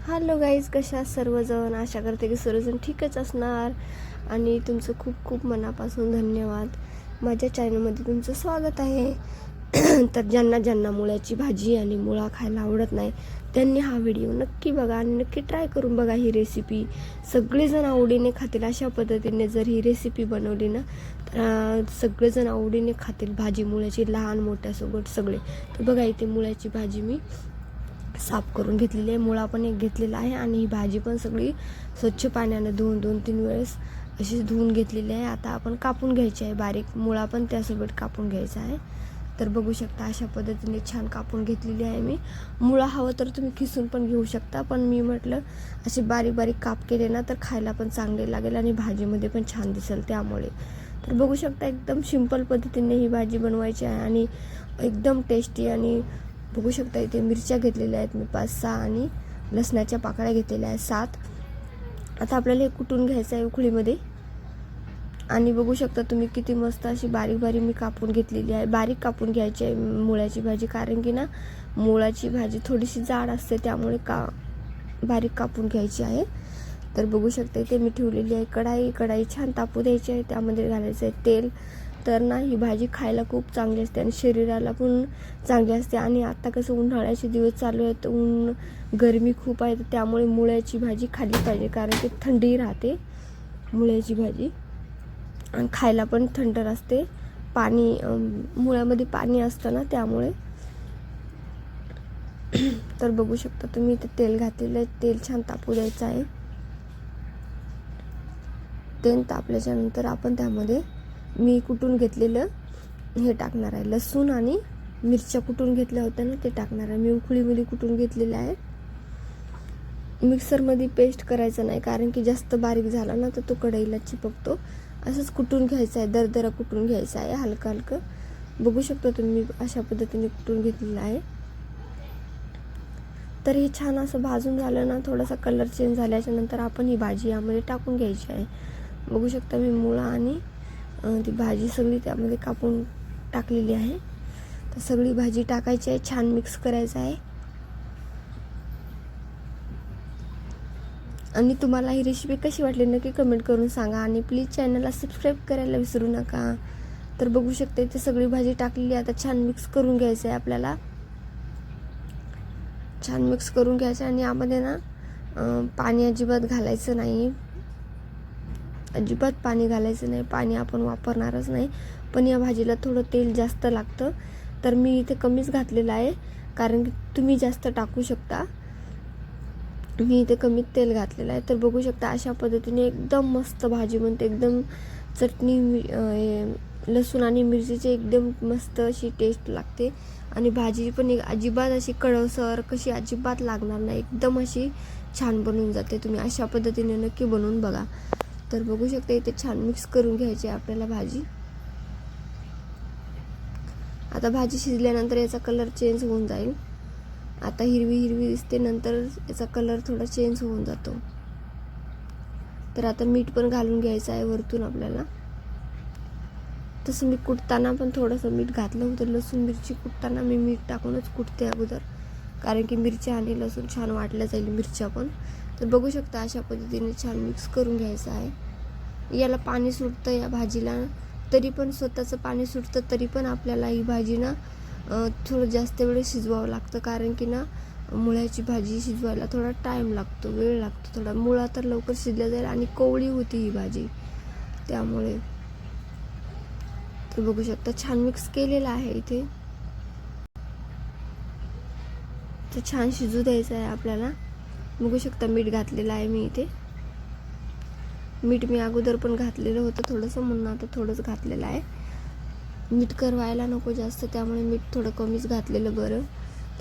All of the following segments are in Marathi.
हॅलो गाईज, कशा आहात सर्वजण. आशा करते की सर्वजण ठीकच असणार आणि तुमचं खूप खूप मनापासून धन्यवाद. माझ्या चॅनलमध्ये तुमचं स्वागत आहे. तर ज्यांना ज्यांना मुळ्याची भाजी आणि मुळा खायला आवडत नाही त्यांनी हा व्हिडिओ नक्की बघा आणि नक्की ट्राय करून बघा. ही रेसिपी सगळेजण आवडीने खातील. अशा पद्धतीने जर ही रेसिपी बनवली ना तर सगळेजण आवडीने खातील भाजी मुळ्याची, लहान मोठ्यासोबत सगळे. तर बघा, इथे मुळ्याची भाजी मी साफ करून घेतलेली आहे. मुळा पण एक घेतलेला आहे आणि ही भाजी पण सगळी स्वच्छ पाण्याने धुवून 2-3 वेळेस अशी धुवून घेतलेली आहे. आता आपण कापून घ्यायची आहे बारीक. मुळा पण त्यासोबत कापून घ्यायचा आहे. तर बघू शकता अशा पद्धतीने छान कापून घेतलेली आहे मी. मुळा हवं तर तुम्ही किसून पण घेऊ शकता, पण मी म्हटलं असे बारीक बारीक काप केले ना तर खायला पण चांगले लागेल आणि भाजीमध्ये पण छान दिसेल त्यामुळे. तर बघू शकता एकदम सिंपल पद्धतीने ही भाजी बनवायची आहे आणि एकदम टेस्टी. आणि बघू शकता इथे मिरच्या घेतलेल्या आहेत मी 5-6 आणि लसणाच्या पाकळ्या घेतलेल्या आहेत 7. आता आपल्याला हे कुटून घ्यायचं आहे उकळीमध्ये. आणि बघू शकता तुम्ही किती मस्त अशी बारीक बारीक मी कापून घेतलेली आहे. बारीक कापून घ्यायची आहे मुळ्याची भाजी, कारण की ना मुळाची भाजी थोडीशी जाड असते त्यामुळे बारीक कापून घ्यायची आहे. तर बघू शकता इथे मी ठेवलेली आहे कढाई छान तापू द्यायची आहे. त्यामध्ये घालायचं आहे तेल. तर ना ही भाजी खायला खूप चांगली असते आणि शरीराला पण चांगली असते. आणि आता कसं उन्हाळ्याचे दिवस चालू आहेत, गरमी खूप आहे, तर त्यामुळे मुळ्याची भाजी खाल्ली पाहिजे, कारण की थंडी राहते मुळ्याची भाजी आणि खायला पण थंड असते. मुळ्यामध्ये पाणी असतं ना त्यामुळे. तर बघू शकता तुम्ही इथे तेल घातलेलं आहे. तेल छान तापू द्यायचं आहे. तेल तापल्याच्या नंतर आपण त्यामध्ये मी कुटून घेतलेलं हे टाकणार आहे. लसूण आणि मिरच्या कुटून घेतल्या होत्या ना ते टाकणार आहे. मी उकळीमध्ये कुटून घेतलेलं आहे. मिक्सरमध्ये पेस्ट करायचं नाही, कारण की जास्त बारीक झाला ना तर तो कढईला चिपकतो. असंच कुटून घ्यायचं आहे, दरदरा कुटून घ्यायचं आहे हलकं हलकं. बघू शकता तुम्ही अशा पद्धतीने कुटून घेतलेलं आहे. तर हे छान असं भाजून झालं ना, थोडासा कलर चेंज झाल्याच्या नंतर आपण ही भाजी यामध्ये टाकून घ्यायची आहे. बघू शकता मी मुळा आणि ती भाजी सगळी त्यामध्ये कापून टाकलेली आहे. तर सगळी भाजी टाकायची आहे, छान मिक्स करायचं आहे. आणि तुम्हाला ही रेसिपी कशी वाटली नक्की कमेंट करून सांगा आणि प्लीज चॅनलला सबस्क्राईब करायला विसरू नका. तर बघू शकता इथे सगळी भाजी टाकलेली आहे. आता छान मिक्स करून घ्यायचं आहे आपल्याला. छान मिक्स करून घ्यायचं आणि यामध्ये ना पाणी अजिबात घालायचं नाही. अजिबात पाणी घालायचं नाही. पाणी आपण वापरणारच नाही. पण या भाजीला थोडं तेल जास्त लागतं, तर मी इथे कमीच घातलेलं आहे, कारण की तुम्ही जास्त टाकू शकता. मी इथे कमीच तेल घातलेलं आहे. तर बघू शकता अशा पद्धतीने एकदम मस्त भाजी बनते. एकदम चटणी, लसूण आणि मिरचीची एकदम मस्त अशी टेस्ट लागते. आणि भाजी पण अजिबात अशी कडवसर कशी अजिबात लागणार नाही. एकदम अशी छान बनवून जाते. तुम्ही अशा पद्धतीने नक्की बनवून बघा. तर बघू शकता इथे छान मिक्स करून घ्यायची आहे आपल्याला भाजी. आता भाजी शिजल्यानंतर याचा कलर चेंज होऊन जाईल. आता हिरवी हिरवी दिसते, नंतर याचा कलर थोडा चेंज होऊन जातो. तर आता मीठ पण घालून घ्यायचं आहे वरतून आपल्याला. तसं मी कुटताना पण थोडंसं मीठ घातलं होतं. लसूण मिरची कुटताना मी मीठ टाकूनच कुटते अगोदर, कारण की मिरच्या आणि लसूण छान वाटल्या जाईल मिरच्या पण. तर बघू शकता अशा पद्धतीने छान मिक्स करून घ्यायचं आहे. याला पाणी सुटतं या भाजीला, तरी पण स्वतःचं पाणी सुटतं, तरी पण आपल्याला ही भाजी ना थोडं जास्त वेळ शिजवावं लागतं, कारण की ना मुळ्याची भाजी शिजवायला थोडा टाईम लागतो, वेळ लागतो थोडा. मुळा तर लवकर शिजल्या जाईल आणि कोवळी होती ही भाजी त्यामुळे. तर बघू शकता छान मिक्स केलेलं आहे इथे. तर छान शिजू द्यायचं आहे आपल्याला. बघू शकता मीठ घातलेलं आहे मी इथे. मीठ मी अगोदर पण घातलेलं होतं थोडंसं, म्हणून आता थोडंच घातलेलं आहे. मीठ करवायला नको जास्त, त्यामुळे मीठ थोडं कमीच घातलेलं बरं.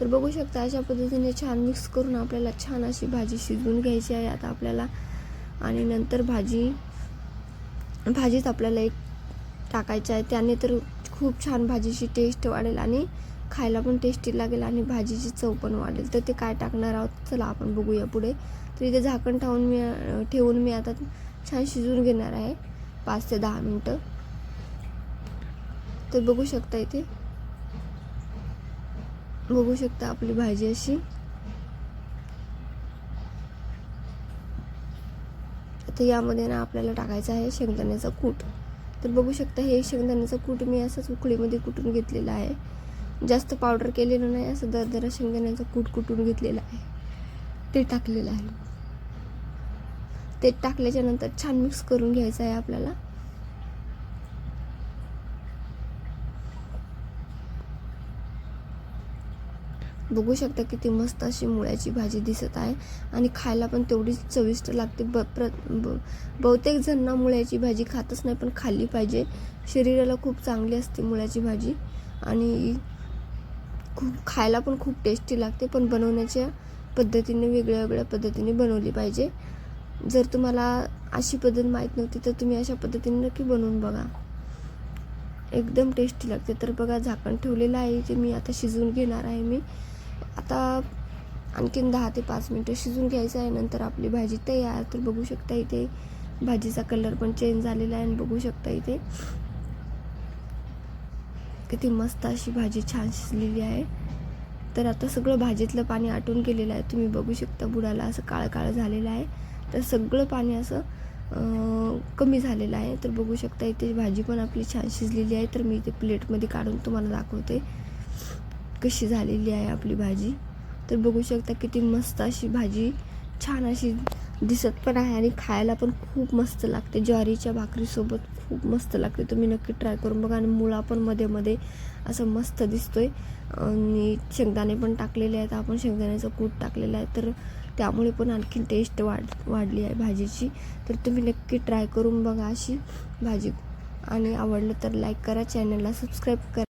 तर बघू शकता अशा पद्धतीने छान मिक्स करून आपल्याला छान अशी भाजी शिजवून घ्यायची आहे आता आपल्याला. आणि नंतर भाजीत आपल्याला एक टाकायचं आहे. त्याने तर खूप छान भाजीची टेस्ट वाढेल आणि खायला पण टेस्टी लागेल आणि भाजीची चव पण वाढेल. तर ते काय टाकणार आहोत चला आपण बघूया पुढे. तर इथे झाकण ठेवून मी आता छान शिजवून घेणार आहे 5 ते 10 मिनटं. तर बघू शकता इथे, बघू शकता आपली भाजी अशी आता यामध्ये ना आपल्याला टाकायचं आहे शेंगदाण्याचा कूट. तर बघू शकता हे शेंगदाण्याचं कूट मी असंच उकळीमध्ये कुटून घेतलेलं आहे. जास्त पावडर केलेलं नाही, असं दरदरा शेंगदाण्याचं कूट कुटून घेतलेलं आहे, ते टाकलेलं आहे. ते टाकल्याच्या नंतर छान मिक्स करून घ्यायचं आहे आपल्याला. बघू शकता किती मस्त अशी मुळ्याची भाजी दिसत आहे आणि खायला पण तेवढीच चविष्ट लागते. बहुतेक जण मुळ्याची भाजी खातच नाही, पण खाल्ली पाहिजे. शरीराला खूप चांगली असते मुळ्याची भाजी आणि खायला पण खूप टेस्टी लागते. पण बनवण्याच्या पद्धतीने वेगळ्या वेगळ्या पद्धतीने बनवली पाहिजे. जर तुम्हाला अशी पद्धत माहीत नव्हती तर तुम्ही अशा पद्धतीने नक्की बनवून बघा, एकदम टेस्टी लागते. तर बघा झाकण ठेवलेलं आहे ते मी आता शिजवून घेणार आहे. मी आता आणखीन 10 ते 5 मिनटं शिजून घ्यायचं आहे. नंतर आपली भाजी तयार. तर बघू शकता इथे भाजीचा कलर पण चेंज झालेला आहे आणि बघू शकता इथे किती मस्त अशी भाजी छान शिजलेली आहे. तर आता सगळं भाजीतलं पाणी आटून गेलेलं आहे. तुम्ही बघू शकता बुडाला असं काळं काळं झालेलं आहे. तर सगळं पाणी असं कमी झालेलं आहे. तर बघू शकता इथे भाजी पण आपली छान शिजलेली आहे. तर मी इथे प्लेटमध्ये काढून तुम्हाला दाखवते कशी झालेली आहे आपली भाजी. तर बघू शकता किती मस्त अशी भाजी छान अशी दिसत पण आहे आणि खायला पण खूप मस्त लागते. ज्वारीच्या भाकरीसोबत खूप मस्त लागते. तुम्ही नक्की ट्राय करून बघा. आणि मुळा पण मध्ये मध्ये असं मस्त दिसतोय आणि शेंगदाणे पण टाकलेले आहेत. आपण शेंगदाण्याचं कूट टाकलेलं आहे, तर त्यामुळे पण आणखीन टेस्ट वाढली आहे भाजीची. तर तुम्ही नक्की ट्राय करून बघा अशी भाजी. आणि आवडलं तर लाईक करा, चॅनलला सबस्क्राईब करा.